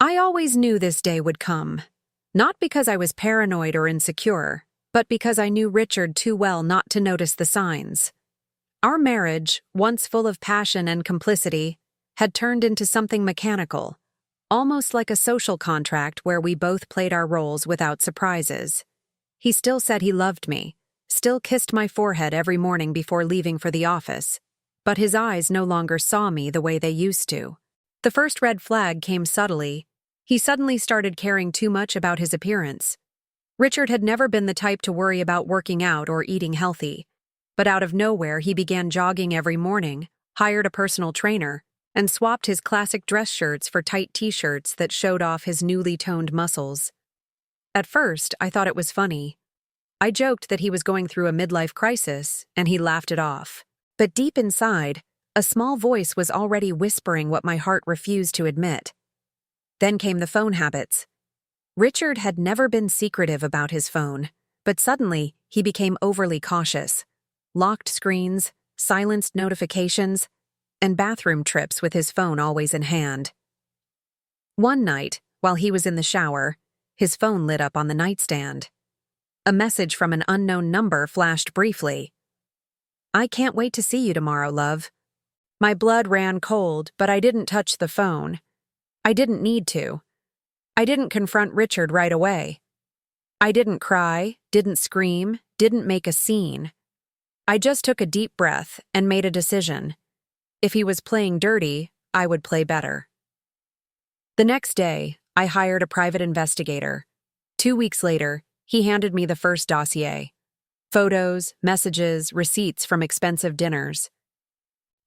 I always knew this day would come. Not because I was paranoid or insecure, but because I knew Richard too well not to notice the signs. Our marriage, once full of passion and complicity, had turned into something mechanical, almost like a social contract where we both played our roles without surprises. He still said he loved me, still kissed my forehead every morning before leaving for the office, but his eyes no longer saw me the way they used to. The first red flag came subtly. He suddenly started caring too much about his appearance. Richard had never been the type to worry about working out or eating healthy, but out of nowhere he began jogging every morning, hired a personal trainer, and swapped his classic dress shirts for tight t-shirts that showed off his newly toned muscles. At first, I thought it was funny. I joked that he was going through a midlife crisis, and he laughed it off. But deep inside, a small voice was already whispering what my heart refused to admit. Then came the phone habits. Richard had never been secretive about his phone, but suddenly he became overly cautious. Locked screens, silenced notifications, and bathroom trips with his phone always in hand. One night, while he was in the shower, his phone lit up on the nightstand. A message from an unknown number flashed briefly. "I can't wait to see you tomorrow, love." My blood ran cold, but I didn't touch the phone. I didn't need to. I didn't confront Richard right away. I didn't cry, didn't scream, didn't make a scene. I just took a deep breath and made a decision. If he was playing dirty, I would play better. The next day, I hired a private investigator. 2 weeks later, he handed me the first dossier. Photos, messages, receipts from expensive dinners.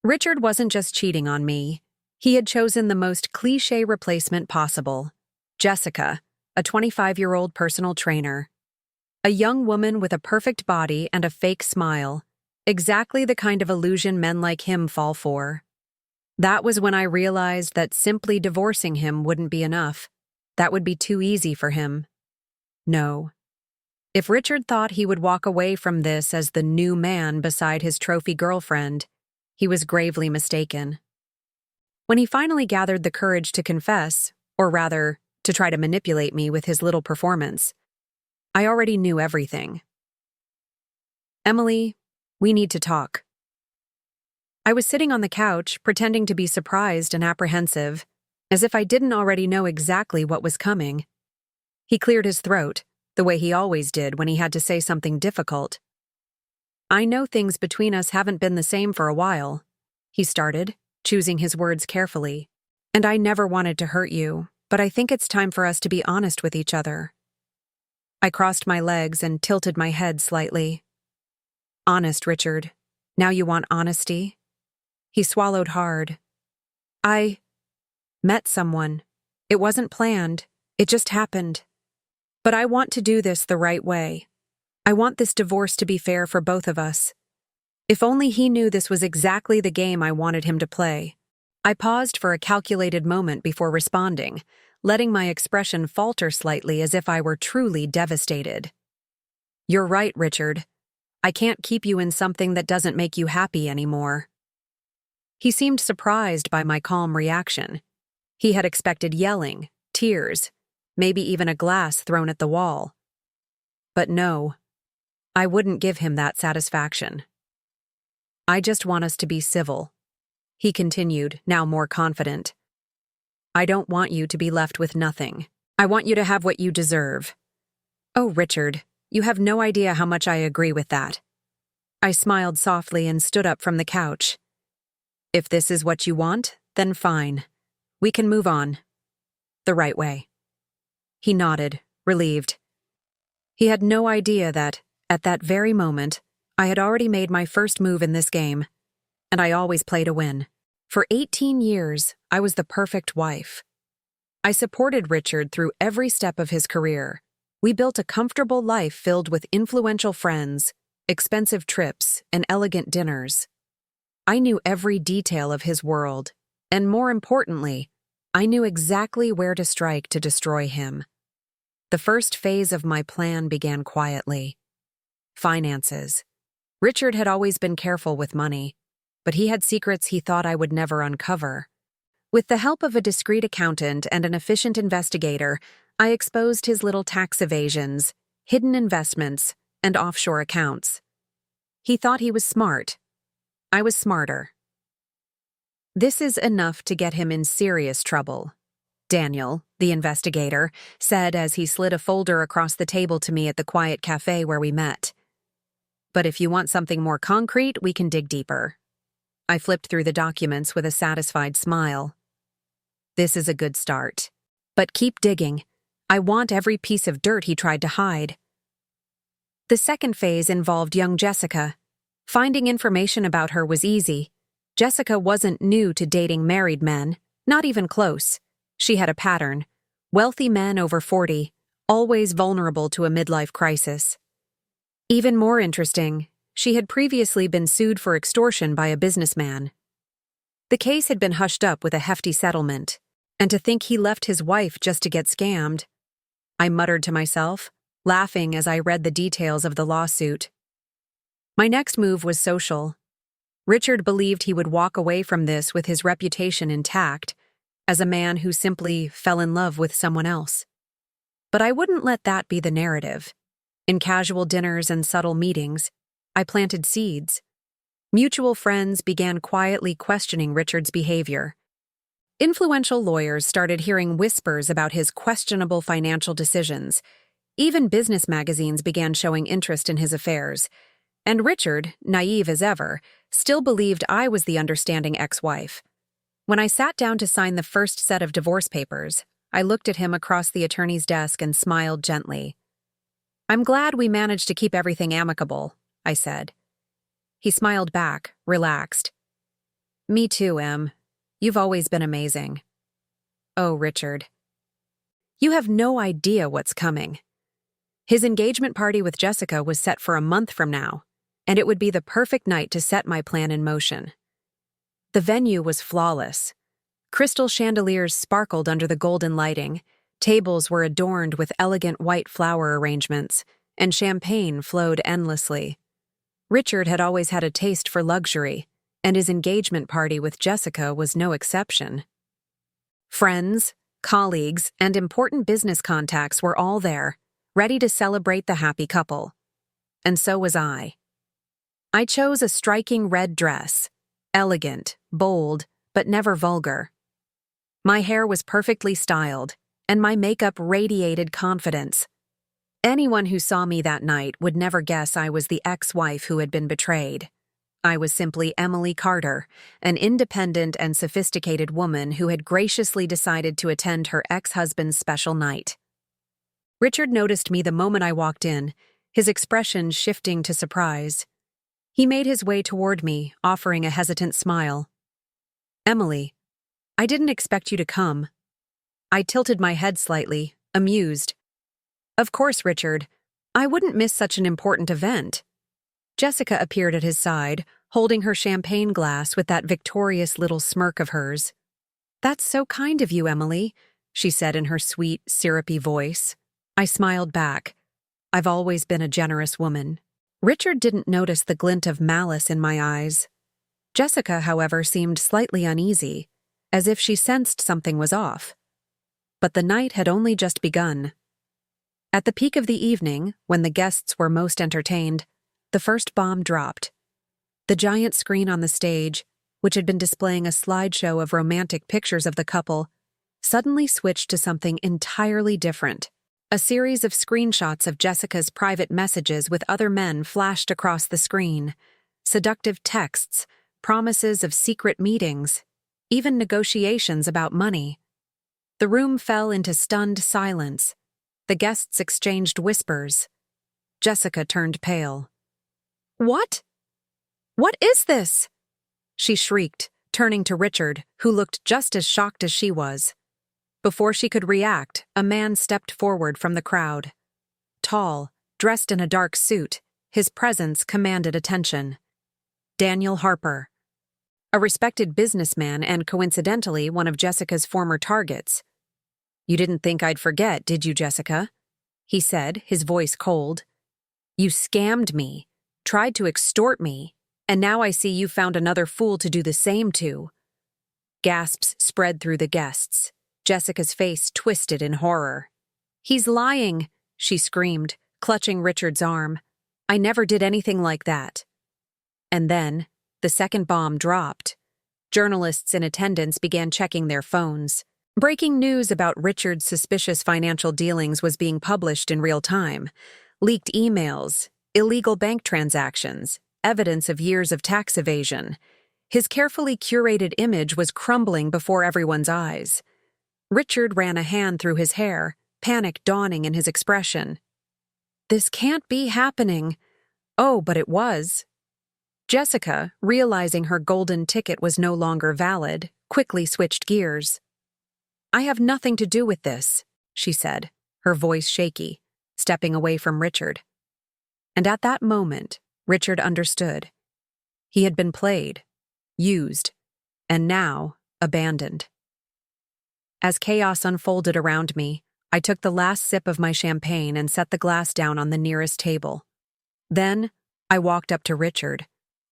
Richard wasn't just cheating on me. He had chosen the most cliché replacement possible. Jessica, a 25-year-old personal trainer. A young woman with a perfect body and a fake smile. Exactly the kind of illusion men like him fall for. That was when I realized that simply divorcing him wouldn't be enough. That would be too easy for him. No. If Richard thought he would walk away from this as the new man beside his trophy girlfriend, he was gravely mistaken. When he finally gathered the courage to confess, or rather, to try to manipulate me with his little performance, I already knew everything. "Emily, we need to talk." I was sitting on the couch, pretending to be surprised and apprehensive, as if I didn't already know exactly what was coming. He cleared his throat, the way he always did when he had to say something difficult. "I know things between us haven't been the same for a while," he started, choosing his words carefully. "And I never wanted to hurt you, but I think it's time for us to be honest with each other." I crossed my legs and tilted my head slightly. "Honest, Richard. Now you want honesty?" He swallowed hard. "I met someone. It wasn't planned. It just happened. But I want to do this the right way. I want this divorce to be fair for both of us. If only he knew this was exactly the game I wanted him to play." I paused for a calculated moment before responding, letting my expression falter slightly as if I were truly devastated. "You're right, Richard. I can't keep you in something that doesn't make you happy anymore." He seemed surprised by my calm reaction. He had expected yelling, tears, maybe even a glass thrown at the wall. But no, I wouldn't give him that satisfaction. "I just want us to be civil," he continued, now more confident. "I don't want you to be left with nothing. I want you to have what you deserve." "Oh, Richard, you have no idea how much I agree with that." I smiled softly and stood up from the couch. "If this is what you want, then fine. We can move on. The right way." He nodded, relieved. He had no idea that, at that very moment, I had already made my first move in this game, and I always play to win. For 18 years, I was the perfect wife. I supported Richard through every step of his career. We built a comfortable life filled with influential friends, expensive trips, and elegant dinners. I knew every detail of his world, and more importantly, I knew exactly where to strike to destroy him. The first phase of my plan began quietly. Finances. Richard had always been careful with money, but he had secrets he thought I would never uncover. With the help of a discreet accountant and an efficient investigator, I exposed his little tax evasions, hidden investments, and offshore accounts. He thought he was smart. I was smarter. "This is enough to get him in serious trouble," Daniel, the investigator, said as he slid a folder across the table to me at the quiet cafe where we met. "But if you want something more concrete, we can dig deeper." I flipped through the documents with a satisfied smile. "This is a good start. But keep digging. I want every piece of dirt he tried to hide." The second phase involved young Jessica. Finding information about her was easy. Jessica wasn't new to dating married men, not even close. She had a pattern. Wealthy men over 40, always vulnerable to a midlife crisis. Even more interesting, she had previously been sued for extortion by a businessman. The case had been hushed up with a hefty settlement, and to think he left his wife just to get scammed. I muttered to myself, laughing as I read the details of the lawsuit. My next move was social. Richard believed he would walk away from this with his reputation intact, as a man who simply fell in love with someone else. But I wouldn't let that be the narrative. In casual dinners and subtle meetings, I planted seeds. Mutual friends began quietly questioning Richard's behavior. Influential lawyers started hearing whispers about his questionable financial decisions. Even business magazines began showing interest in his affairs. And Richard, naive as ever, still believed I was the understanding ex-wife. When I sat down to sign the first set of divorce papers, I looked at him across the attorney's desk and smiled gently. "I'm glad we managed to keep everything amicable," I said. He smiled back, relaxed. "Me too, Em. You've always been amazing." "Oh, Richard. You have no idea what's coming." His engagement party with Jessica was set for a month from now, and it would be the perfect night to set my plan in motion. The venue was flawless. Crystal chandeliers sparkled under the golden lighting, tables were adorned with elegant white flower arrangements, and champagne flowed endlessly. Richard had always had a taste for luxury, and his engagement party with Jessica was no exception. Friends, colleagues, and important business contacts were all there, ready to celebrate the happy couple. And so was I. I chose a striking red dress, elegant, bold, but never vulgar. My hair was perfectly styled, and my makeup radiated confidence. Anyone who saw me that night would never guess I was the ex-wife who had been betrayed. I was simply Emily Carter, an independent and sophisticated woman who had graciously decided to attend her ex-husband's special night. Richard noticed me the moment I walked in, his expression shifting to surprise. He made his way toward me, offering a hesitant smile. "Emily, I didn't expect you to come." I tilted my head slightly, amused. "Of course, Richard. I wouldn't miss such an important event." Jessica appeared at his side, holding her champagne glass with that victorious little smirk of hers. "That's so kind of you, Emily," she said in her sweet, syrupy voice. I smiled back. I've always been a generous woman. Richard didn't notice the glint of malice in my eyes. Jessica, however, seemed slightly uneasy, as if she sensed something was off. But the night had only just begun. At the peak of the evening, when the guests were most entertained, the first bomb dropped. The giant screen on the stage, which had been displaying a slideshow of romantic pictures of the couple, suddenly switched to something entirely different. A series of screenshots of Jessica's private messages with other men flashed across the screen. Seductive texts, promises of secret meetings, even negotiations about money. The room fell into stunned silence. The guests exchanged whispers. Jessica turned pale. "What? What is this?" she shrieked, turning to Richard, who looked just as shocked as she was. Before she could react, a man stepped forward from the crowd. Tall, dressed in a dark suit, his presence commanded attention. Daniel Harper. A respected businessman and, coincidentally, one of Jessica's former targets. "You didn't think I'd forget, did you, Jessica?" he said, his voice cold. "You scammed me, tried to extort me, and now I see you found another fool to do the same to." Gasps spread through the guests. Jessica's face twisted in horror. "He's lying," she screamed, clutching Richard's arm. "I never did anything like that." And then, the second bomb dropped. Journalists in attendance began checking their phones. Breaking news about Richard's suspicious financial dealings was being published in real time. Leaked emails, illegal bank transactions, evidence of years of tax evasion. His carefully curated image was crumbling before everyone's eyes. Richard ran a hand through his hair, panic dawning in his expression. "This can't be happening." Oh, but it was. Jessica, realizing her golden ticket was no longer valid, quickly switched gears. "I have nothing to do with this," she said, her voice shaky, stepping away from Richard. And at that moment, Richard understood. He had been played, used, and now abandoned. As chaos unfolded around me, I took the last sip of my champagne and set the glass down on the nearest table. Then, I walked up to Richard,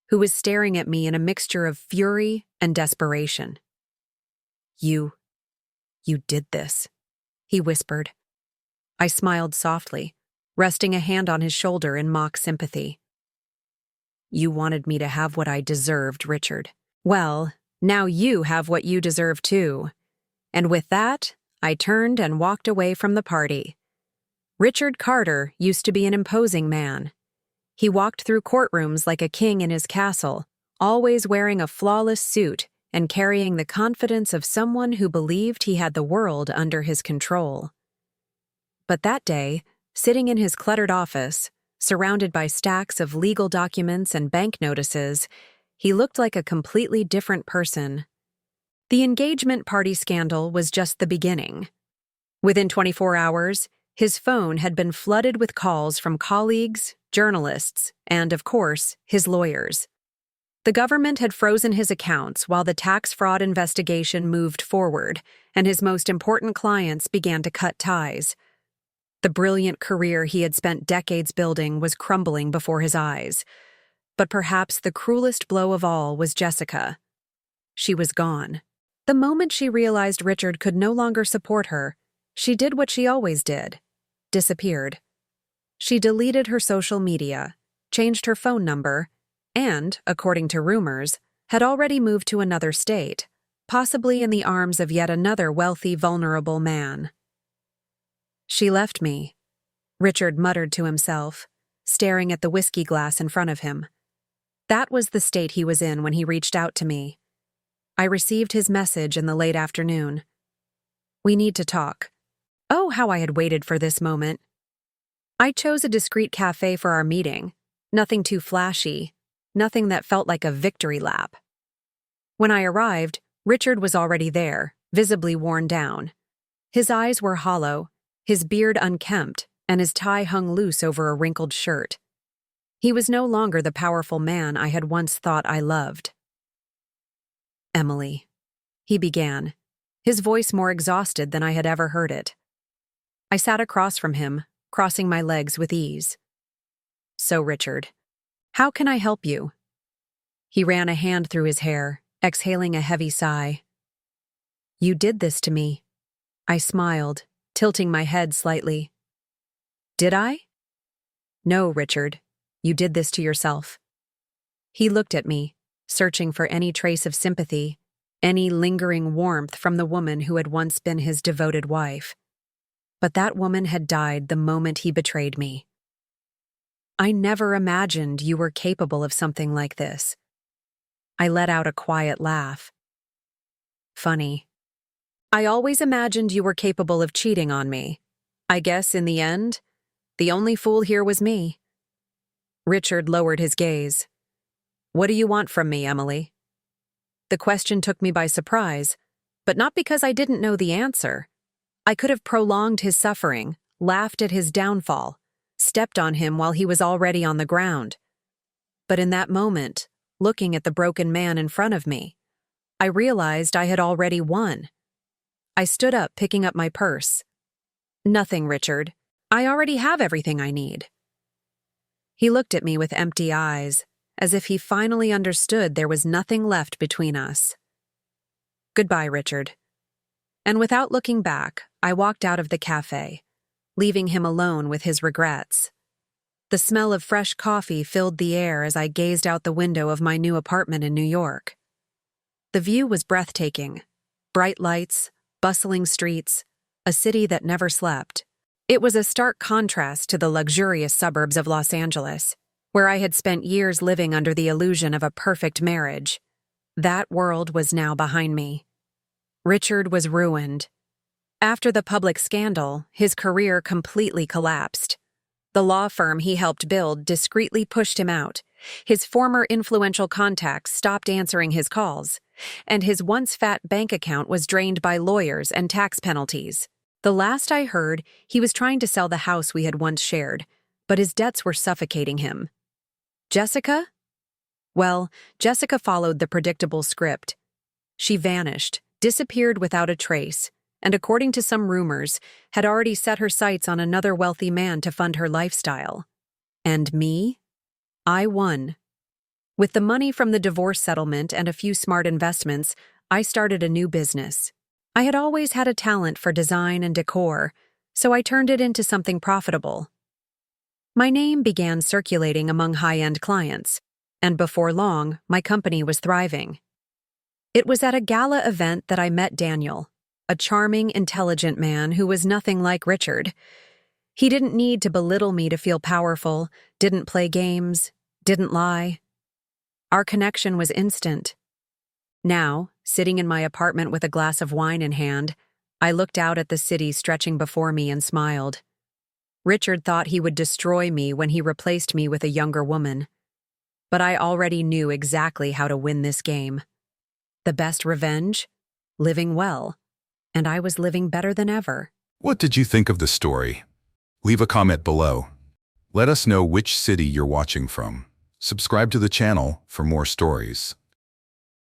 who was staring at me in a mixture of fury and desperation. You did this," he whispered. I smiled softly, resting a hand on his shoulder in mock sympathy. "You wanted me to have what I deserved, Richard. Well, now you have what you deserve too." And with that, I turned and walked away from the party. Richard Carter used to be an imposing man. He walked through courtrooms like a king in his castle, always wearing a flawless suit and carrying the confidence of someone who believed he had the world under his control. But that day, sitting in his cluttered office, surrounded by stacks of legal documents and bank notices, he looked like a completely different person. The engagement party scandal was just the beginning. Within 24 hours, his phone had been flooded with calls from colleagues, journalists, and, of course, his lawyers. The government had frozen his accounts while the tax fraud investigation moved forward, and his most important clients began to cut ties. The brilliant career he had spent decades building was crumbling before his eyes. But perhaps the cruelest blow of all was Jessica. She was gone. The moment she realized Richard could no longer support her, she did what she always did: disappeared. She deleted her social media, changed her phone number, and, according to rumors, had already moved to another state, possibly in the arms of yet another wealthy, vulnerable man. "She left me," Richard muttered to himself, staring at the whiskey glass in front of him. That was the state he was in when he reached out to me. I received his message in the late afternoon. "We need to talk." Oh, how I had waited for this moment. I chose a discreet cafe for our meeting, nothing too flashy, nothing that felt like a victory lap. When I arrived, Richard was already there, visibly worn down. His eyes were hollow, his beard unkempt, and his tie hung loose over a wrinkled shirt. He was no longer the powerful man I had once thought I loved. "Emily," he began, his voice more exhausted than I had ever heard it. I sat across from him, crossing my legs with ease. "So, Richard, how can I help you?" He ran a hand through his hair, exhaling a heavy sigh. "You did this to me." I smiled, tilting my head slightly. "Did I?" "No, Richard. You did this to yourself." He looked at me, searching for any trace of sympathy, any lingering warmth from the woman who had once been his devoted wife. But that woman had died the moment he betrayed me. "I never imagined you were capable of something like this." I let out a quiet laugh. "Funny. I always imagined you were capable of cheating on me. I guess, in the end, the only fool here was me." Richard lowered his gaze. "What do you want from me, Emily?" The question took me by surprise, but not because I didn't know the answer. I could have prolonged his suffering, laughed at his downfall, stepped on him while he was already on the ground. But in that moment, looking at the broken man in front of me, I realized I had already won. I stood up, picking up my purse. "Nothing, Richard. I already have everything I need." He looked at me with empty eyes, as if he finally understood there was nothing left between us. Goodbye, Richard. And without looking back, I walked out of the cafe, leaving him alone with his regrets. The smell of fresh coffee filled the air as I gazed out the window of my new apartment in New York. The view was breathtaking. Bright lights, bustling streets, a city that never slept. It was a stark contrast to the luxurious suburbs of Los Angeles, where I had spent years living under the illusion of a perfect marriage. That world was now behind me. Richard was ruined. After the public scandal, his career completely collapsed. The law firm he helped build discreetly pushed him out. His former influential contacts stopped answering his calls, and his once fat bank account was drained by lawyers and tax penalties. The last I heard, he was trying to sell the house we had once shared, but his debts were suffocating him. Jessica? Well, Jessica followed the predictable script. She vanished, disappeared without a trace, and according to some rumors, had already set her sights on another wealthy man to fund her lifestyle. And me? I won. With the money from the divorce settlement and a few smart investments, I started a new business. I had always had a talent for design and decor, so I turned it into something profitable. My name began circulating among high-end clients, and before long, my company was thriving. It was at a gala event that I met Daniel, a charming, intelligent man who was nothing like Richard. He didn't need to belittle me to feel powerful, didn't play games, didn't lie. Our connection was instant. Now, sitting in my apartment with a glass of wine in hand, I looked out at the city stretching before me and smiled. Richard thought he would destroy me when he replaced me with a younger woman. But I already knew exactly how to win this game. The best revenge? Living well. And I was living better than ever. What did you think of the story? Leave a comment below. Let us know which city you're watching from. Subscribe to the channel for more stories.